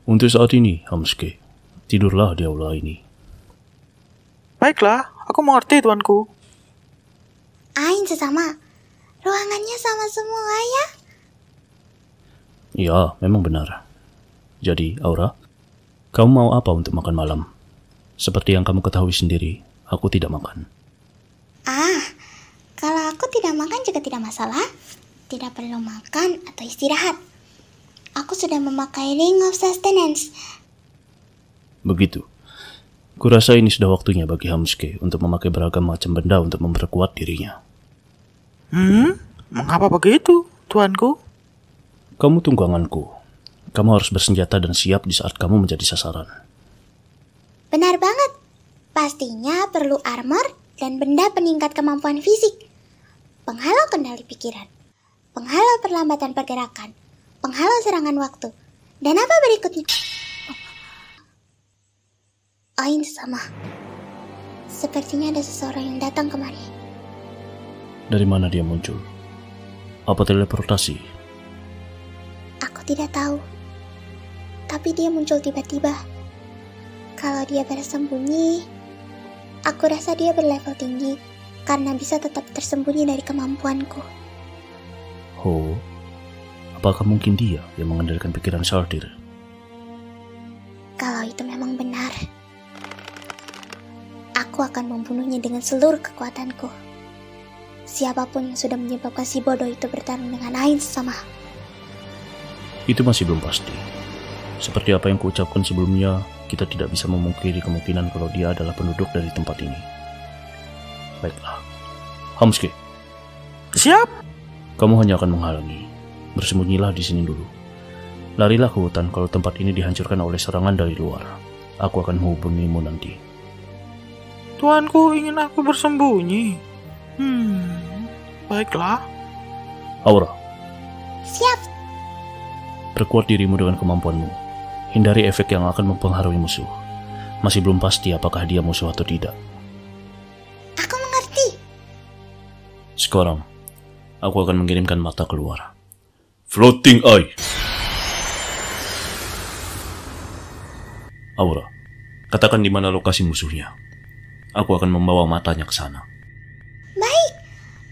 Untuk saat ini, Hamsuke, tidurlah di aula ini. Baiklah, aku mengerti tuanku. Ain sesama. Ruangannya sama semua ya? Ya, memang benar. Jadi, Aura, kamu mau apa untuk makan malam? Seperti yang kamu ketahui sendiri, aku tidak makan. Kalau aku tidak makan juga tidak masalah. Tidak perlu makan atau istirahat. Aku sudah memakai Ring of Sustenance. Begitu. Kurasa ini sudah waktunya bagi Hamsuke untuk memakai beragam macam benda untuk memperkuat dirinya. Mengapa begitu, tuanku? Kamu tungganganku. Kamu harus bersenjata dan siap di saat kamu menjadi sasaran. Benar banget. Pastinya perlu armor dan benda peningkat kemampuan fisik. Penghalau kendali pikiran. Penghalau perlambatan pergerakan. Penghalau serangan waktu. Dan apa berikutnya? Ain sama. Sepertinya ada seseorang yang datang kemari. Dari mana dia muncul? Apa teleportasi? Aku tidak tahu. Tapi dia muncul tiba-tiba. Kalau dia bersembunyi, aku rasa dia berlevel tinggi karena bisa tetap tersembunyi dari kemampuanku. Oh, apakah mungkin dia yang mengendalikan pikiran Shaldir? Kalau itu memang benar, aku akan membunuhnya dengan seluruh kekuatanku. Siapapun yang sudah menyebabkan si bodoh itu bertarung dengan Ain sama. Itu masih belum pasti. Seperti apa yang kuucapkan sebelumnya, kita tidak bisa memungkiri kemungkinan kalau dia adalah penduduk dari tempat ini. Baiklah. Hamsuke, Siap. kamu hanya akan menghalangi. Bersembunyilah di sini dulu. Larilah ke hutan kalau tempat ini dihancurkan oleh serangan dari luar. Aku akan menghubungimu nanti. Tuanku ingin aku bersembunyi. Baiklah. Aura, Siap. perkuat dirimu dengan kemampuanmu. Hindari efek yang akan mempengaruhi musuh. Masih belum pasti apakah dia musuh atau tidak. Aku mengerti. Sekarang, aku akan mengirimkan mata keluar. Floating Eye. Aura, katakan di mana lokasi musuhnya. Aku akan membawa matanya ke sana. Baik.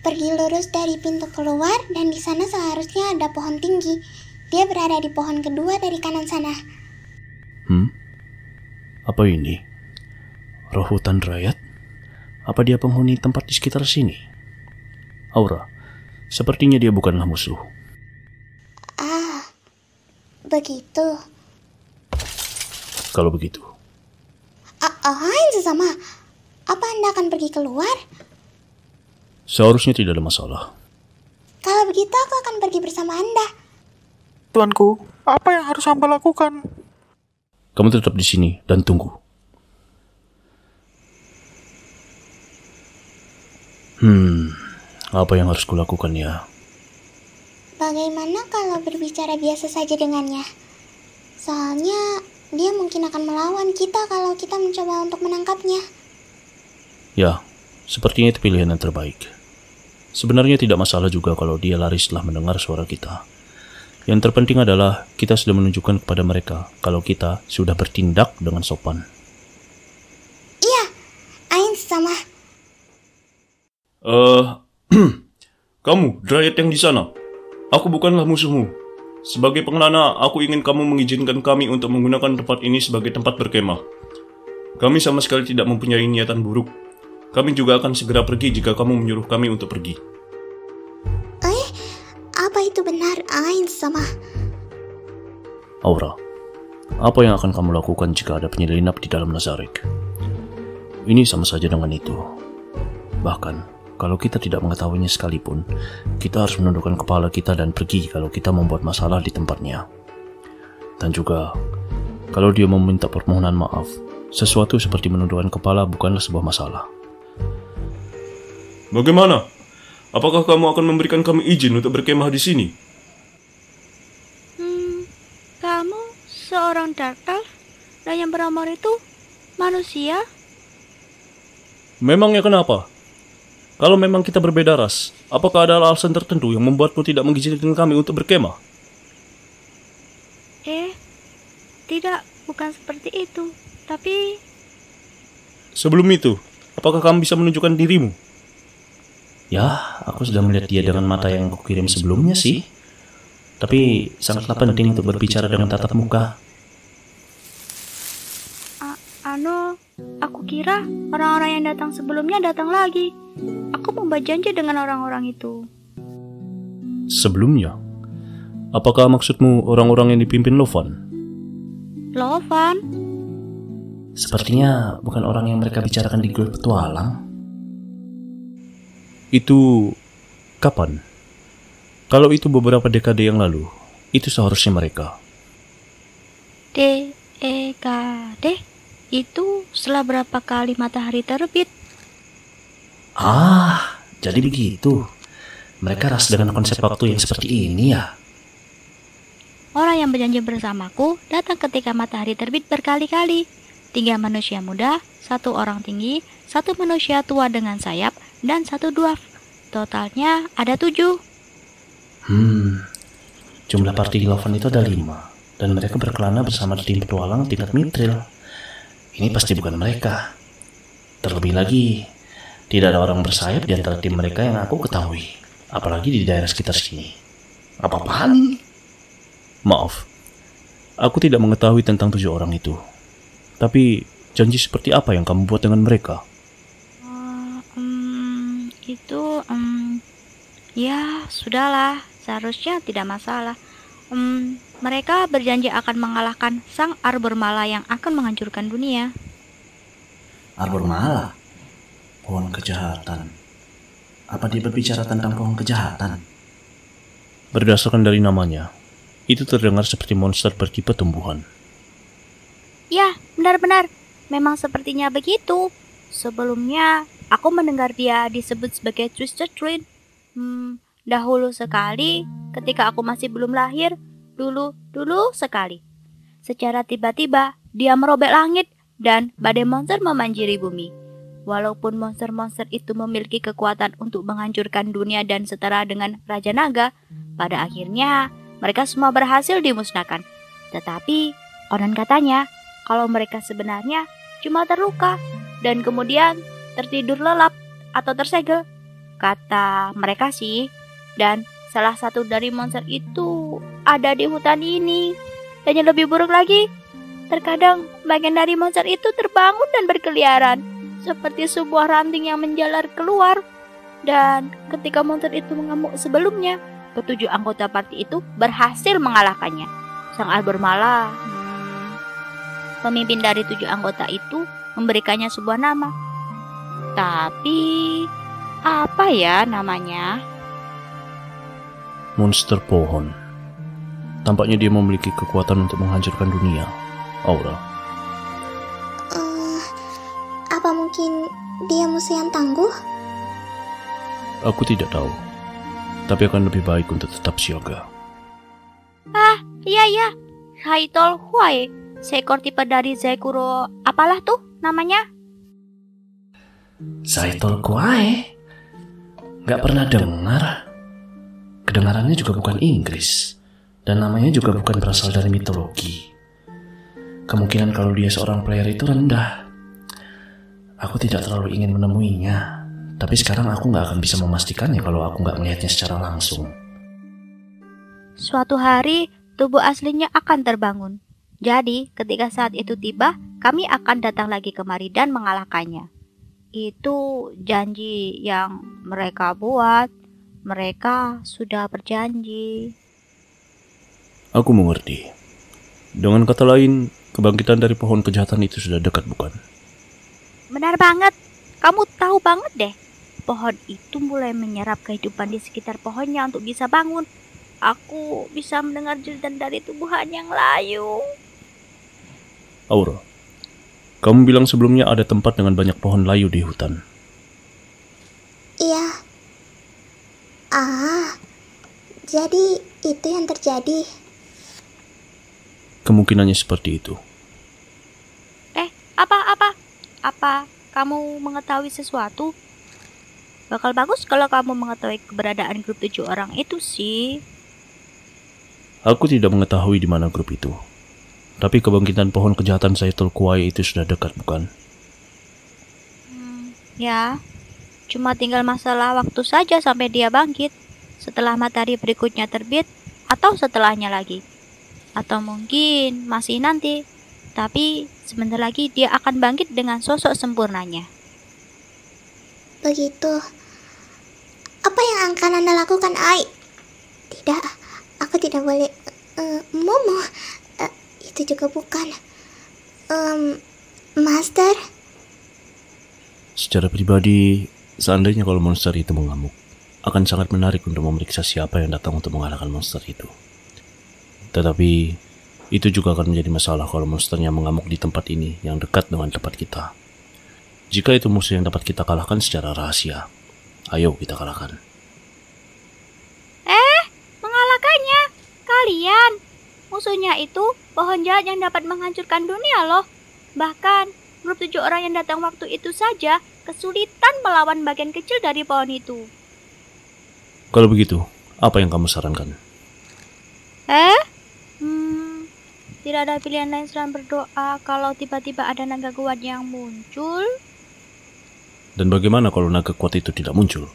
Pergi lurus dari pintu keluar dan di sana seharusnya ada pohon tinggi. Dia berada di pohon kedua dari kanan sana. Apa ini? Roh hutan Dryad? Apa dia penghuni tempat di sekitar sini? Aura, sepertinya dia bukanlah musuh. Begitu. Kalau begitu, Ain sesama. Apa Anda akan pergi keluar? seharusnya tidak ada masalah. Kalau begitu aku akan pergi bersama Anda. Tuanku, apa yang harus hamba lakukan? Kamu tetap di sini dan tunggu. Apa yang harus kulakukan ya? Bagaimana kalau berbicara biasa saja dengannya? Soalnya dia mungkin akan melawan kita kalau kita mencoba untuk menangkapnya. Ya, sepertinya itu pilihan yang terbaik. Sebenarnya tidak masalah juga kalau dia lari setelah mendengar suara kita. Yang terpenting adalah kita sudah menunjukkan kepada mereka kalau kita sudah bertindak dengan sopan. Iya, Ain sama. Kamu, Dryad yang di sana. Aku bukanlah musuhmu. Sebagai pengelana, aku ingin kamu mengizinkan kami untuk menggunakan tempat ini sebagai tempat berkemah. Kami sama sekali tidak mempunyai niatan buruk. Kami juga akan segera pergi jika kamu menyuruh kami untuk pergi. Apa itu benar, Ain sama? Aura, apa yang akan kamu lakukan jika ada penyelinap di dalam Nazarick? Ini sama saja dengan itu. Bahkan, kalau kita tidak mengetahuinya sekalipun, kita harus menundukkan kepala kita dan pergi kalau kita membuat masalah di tempatnya. Dan juga, kalau dia meminta permohonan maaf, sesuatu seperti menundukkan kepala bukanlah sebuah masalah. Bagaimana? Apakah kamu akan memberikan kami izin untuk berkemah di sini? Kamu seorang Dark Elf dan yang beramal itu manusia? Memangnya kenapa? Kalau memang kita berbeda ras, apakah ada alasan tertentu yang membuatmu tidak mengizinkan kami untuk berkemah? Tidak, bukan seperti itu. Tapi Sebelum itu, apakah kamu bisa menunjukkan dirimu? Ya, aku sudah melihat dia dengan mata yang kukirim sebelumnya sih. Tapi sangatlah penting untuk berbicara dengan tatap muka. aku kira orang-orang yang datang sebelumnya datang lagi. Aku membuat janji dengan orang-orang itu. Sebelumnya? Apakah maksudmu orang-orang yang dipimpin Lovan? Lovan? Sepertinya bukan orang yang mereka bicarakan di grup petualang. Itu kapan? Kalau itu beberapa dekade yang lalu, itu seharusnya mereka. Dekade? Itu setelah berapa kali matahari terbit? Ah, jadi begitu. Mereka ras dengan konsep waktu yang seperti ini ya. Orang yang berjanji bersamaku datang ketika matahari terbit berkali-kali. 3 manusia muda, 1 orang tinggi, 1 manusia tua dengan sayap, dan 1 dwarf. Totalnya ada 7. Jumlah party Lovan itu ada 5. Dan mereka berkelana bersama tim petualang tingkat mitril. Ini pasti bukan mereka. Terlebih lagi, tidak ada orang bersayap di antara tim mereka yang aku ketahui. Apalagi di daerah sekitar sini. Apa-apaan? Maaf, aku tidak mengetahui tentang 7 orang itu. Tapi, janji seperti apa yang kamu buat dengan mereka? Ya, sudahlah. Seharusnya tidak masalah. Mereka berjanji akan mengalahkan sang arbor mala yang akan menghancurkan dunia. Arbor mala? Pohon kejahatan. Apa dia berbicara tentang pohon kejahatan? Berdasarkan dari namanya, itu terdengar seperti monster bertipe tumbuhan. Ya, benar-benar. Memang sepertinya begitu. Sebelumnya, aku mendengar dia disebut sebagai Twisted Twin. Dahulu sekali, ketika aku masih belum lahir, dulu sekali. Secara tiba-tiba, dia merobek langit dan badai monster memanjiri bumi. Walaupun monster-monster itu memiliki kekuatan untuk menghancurkan dunia dan setara dengan Raja Naga, pada akhirnya mereka semua berhasil dimusnahkan. Tetapi, konon katanya, kalau mereka sebenarnya cuma terluka dan kemudian tertidur lelap atau tersegel. Kata mereka sih. Dan salah satu dari monster itu ada di hutan ini. Dan yang lebih buruk lagi, terkadang bagian dari monster itu terbangun dan berkeliaran seperti sebuah ranting yang menjalar keluar. Dan ketika monster itu mengamuk sebelumnya, ke-7 anggota party itu berhasil mengalahkannya. Sang arbor mala, pemimpin dari 7 anggota itu, memberikannya sebuah nama. Tapi apa ya namanya? Monster pohon. Tampaknya dia memiliki kekuatan untuk menghancurkan dunia. Aura. Apa mungkin dia musuh yang tangguh? Aku tidak tahu. Tapi akan lebih baik untuk tetap siaga. Iya. Haitol Huai. Seekor tipe dari Zekuro. Apalah tuh namanya? Saitol Kuai? Gak pernah dengar. Kedengarannya juga bukan Inggris. Dan namanya juga bukan berasal dari mitologi. Kemungkinan kalau dia seorang player itu rendah. Aku tidak terlalu ingin menemuinya. Tapi sekarang aku gak akan bisa memastikannya kalau aku gak melihatnya secara langsung. Suatu hari, tubuh aslinya akan terbangun. Jadi, ketika saat itu tiba, kami akan datang lagi kemari dan mengalahkannya. Itu janji yang mereka buat. Mereka sudah berjanji. Aku mengerti. Dengan kata lain, kebangkitan dari pohon kejahatan itu sudah dekat, bukan? Benar banget. Kamu tahu banget deh. Pohon itu mulai menyerap kehidupan di sekitar pohonnya untuk bisa bangun. Aku bisa mendengar jeritan dari tubuhan yang layu. Aura, kamu bilang sebelumnya ada tempat dengan banyak pohon layu di hutan. Iya. Jadi itu yang terjadi. Kemungkinannya seperti itu. Apa kamu mengetahui sesuatu? Bakal bagus kalau kamu mengetahui keberadaan grup 7 orang itu sih. Aku tidak mengetahui di mana grup itu. Tapi kebangkitan pohon kejahatan Saitul Kuwai itu sudah dekat, bukan? Ya, cuma tinggal masalah waktu saja sampai dia bangkit. Setelah matahari berikutnya terbit, atau setelahnya lagi. Atau mungkin masih nanti. Tapi sebentar lagi dia akan bangkit dengan sosok sempurnanya. Begitu. Apa yang akan Anda lakukan, Ai? Tidak, aku tidak boleh. Momo, itu juga bukan. Master? Secara pribadi, seandainya kalau monster itu mengamuk, akan sangat menarik untuk memeriksa siapa yang datang untuk mengalahkan monster itu. Tetapi, itu juga akan menjadi masalah kalau monsternya mengamuk di tempat ini yang dekat dengan tempat kita. Jika itu musuh yang dapat kita kalahkan secara rahasia, ayo kita kalahkan. Mengalahkannya? Kalian? Musuhnya itu pohon jahat yang dapat menghancurkan dunia loh. Bahkan, grup 7 orang yang datang waktu itu saja kesulitan melawan bagian kecil dari pohon itu. Kalau begitu, apa yang kamu sarankan? Tidak ada pilihan lain selain berdoa kalau tiba-tiba ada naga kuat yang muncul. Dan bagaimana kalau naga kuat itu tidak muncul?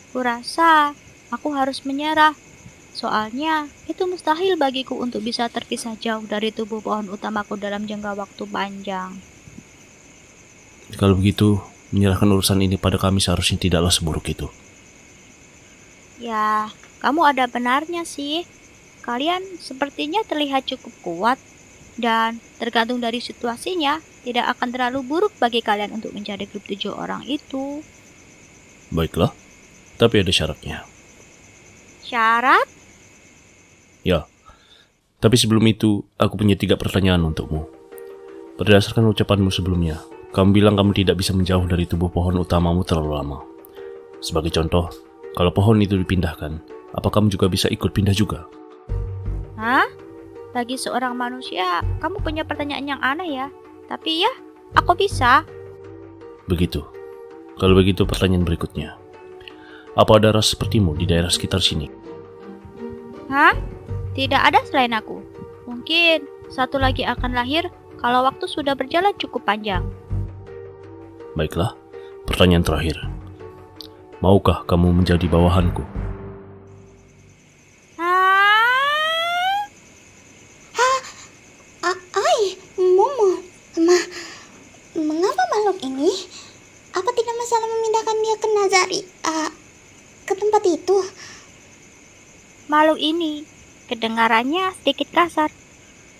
Kurasa aku harus menyerah. Soalnya itu mustahil bagiku untuk bisa terpisah jauh dari tubuh pohon utamaku dalam jangka waktu panjang. Kalau begitu, menyerahkan urusan ini pada kami seharusnya tidaklah seburuk itu. Ya, kamu ada benarnya sih. Kalian sepertinya terlihat cukup kuat. Dan tergantung dari situasinya, tidak akan terlalu buruk bagi kalian untuk mencari grup 7 orang itu. Baiklah, tapi ada syaratnya. Syarat? Ya, tapi sebelum itu, aku punya 3 pertanyaan untukmu. Berdasarkan ucapanmu sebelumnya, kamu bilang kamu tidak bisa menjauh dari tubuh pohon utamamu terlalu lama. Sebagai contoh, kalau pohon itu dipindahkan, apa kamu juga bisa ikut pindah juga? Hah? Bagi seorang manusia, kamu punya pertanyaan yang aneh ya. Tapi ya, aku bisa. Begitu. Kalau begitu pertanyaan berikutnya. Apa ada ras sepertimu di daerah sekitar sini? Hah? Tidak ada selain aku. Mungkin satu lagi akan lahir kalau waktu sudah berjalan cukup panjang. Baiklah, pertanyaan terakhir. Maukah kamu menjadi bawahanku? Ai, Momo. Mengapa makhluk ini? Apa tidak masalah memindahkan dia ke Nazari? Ke tempat itu? Makhluk ini kedengarannya sedikit kasar.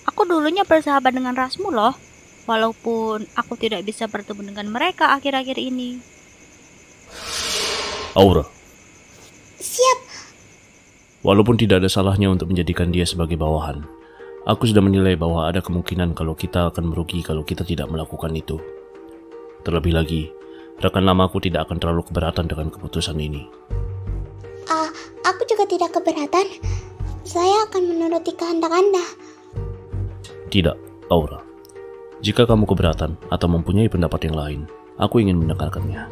Aku dulunya bersahabat dengan rasmu loh. Walaupun aku tidak bisa bertemu dengan mereka akhir-akhir ini. Aura. Siap. Walaupun tidak ada salahnya untuk menjadikan dia sebagai bawahan, aku sudah menilai bahwa ada kemungkinan kalau kita akan merugi kalau kita tidak melakukan itu. Terlebih lagi, rekan lamaku tidak akan terlalu keberatan dengan keputusan ini. Aku juga tidak keberatan. Saya akan menuruti kehendak Anda. Tidak, Aura. Jika kamu keberatan atau mempunyai pendapat yang lain, aku ingin mendengarkannya.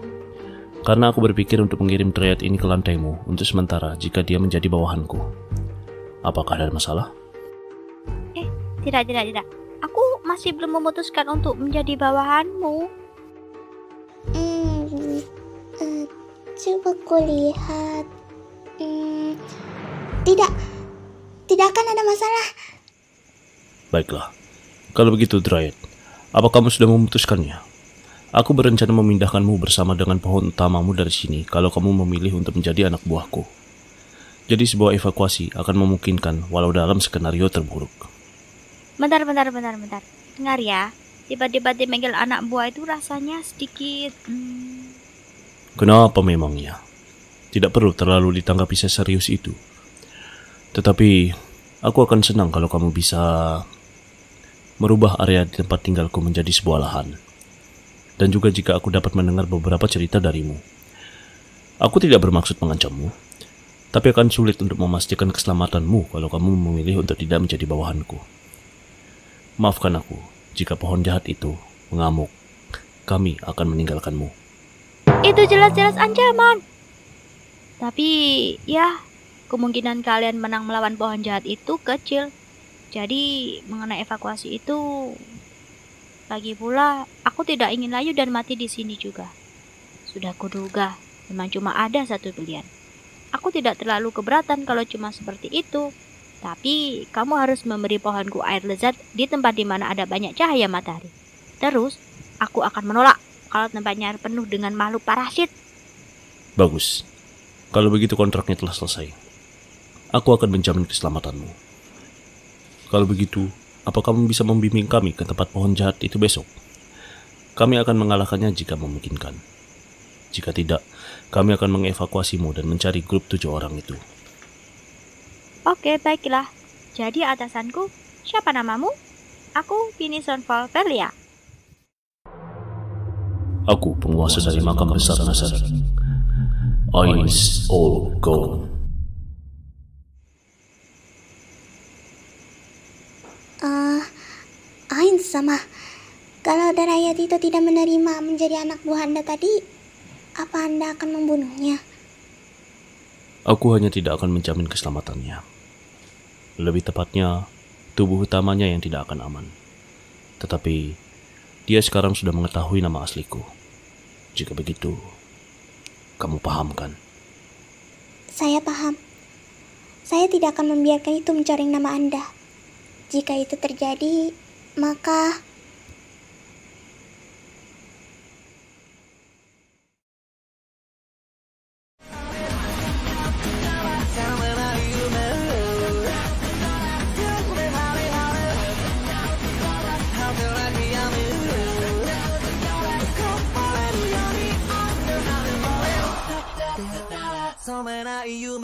Karena aku berpikir untuk mengirim Dryad ini ke lantaimu untuk sementara jika dia menjadi bawahanku. Apakah ada masalah? Tidak. Aku masih belum memutuskan untuk menjadi bawahanmu. Coba kulihat. Tidak akan ada masalah. Baiklah. Kalau begitu, Dryad, apa kamu sudah memutuskannya? Aku berencana memindahkanmu bersama dengan pohon utamamu dari sini kalau kamu memilih untuk menjadi anak buahku. Jadi sebuah evakuasi akan memungkinkan walau dalam skenario terburuk. Bentar. Dengar ya. Tiba-tiba dipanggil anak buah itu rasanya sedikit... Kenapa memangnya? Tidak perlu terlalu ditanggapi seserius itu. Tetapi, aku akan senang kalau kamu bisa merubah area di tempat tinggalku menjadi sebuah lahan. Dan juga jika aku dapat mendengar beberapa cerita darimu. Aku tidak bermaksud mengancammu, tapi akan sulit untuk memastikan keselamatanmu kalau kamu memilih untuk tidak menjadi bawahanku. Maafkan aku jika pohon jahat itu mengamuk. Kami akan meninggalkanmu. Itu jelas-jelas ancaman. Tapi, ya, kemungkinan kalian menang melawan pohon jahat itu kecil. Jadi, mengenai evakuasi itu, lagi pula aku tidak ingin layu dan mati di sini juga. Sudah kuduga, memang cuma ada satu pilihan. Aku tidak terlalu keberatan kalau cuma seperti itu. Tapi, kamu harus memberi pohonku air lezat di tempat di mana ada banyak cahaya matahari. Terus, aku akan menolak kalau tempatnya penuh dengan makhluk parasit. Bagus. Kalau begitu kontraknya telah selesai. Aku akan menjamin keselamatanmu. Kalau begitu, apa kamu bisa membimbing kami ke tempat pohon jahat itu besok? Kami akan mengalahkannya jika memungkinkan. Jika tidak, kami akan mengevakuasimu dan mencari grup 7 orang itu. Oke, baiklah. Jadi atasanku, siapa namamu? Aku Finison Valvelia. Aku penguasa dari makam besar Nazarik. Eyes all gone. Ain sama. Kalau Darayat itu tidak menerima menjadi anak buah Anda tadi, apa Anda akan membunuhnya? Aku hanya tidak akan menjamin keselamatannya. Lebih tepatnya, tubuh utamanya yang tidak akan aman. Tetapi, dia sekarang sudah mengetahui nama asliku. Jika begitu, kamu paham kan? Saya paham. Saya tidak akan membiarkan itu mencoreng nama Anda. Jika itu terjadi, maka... So many you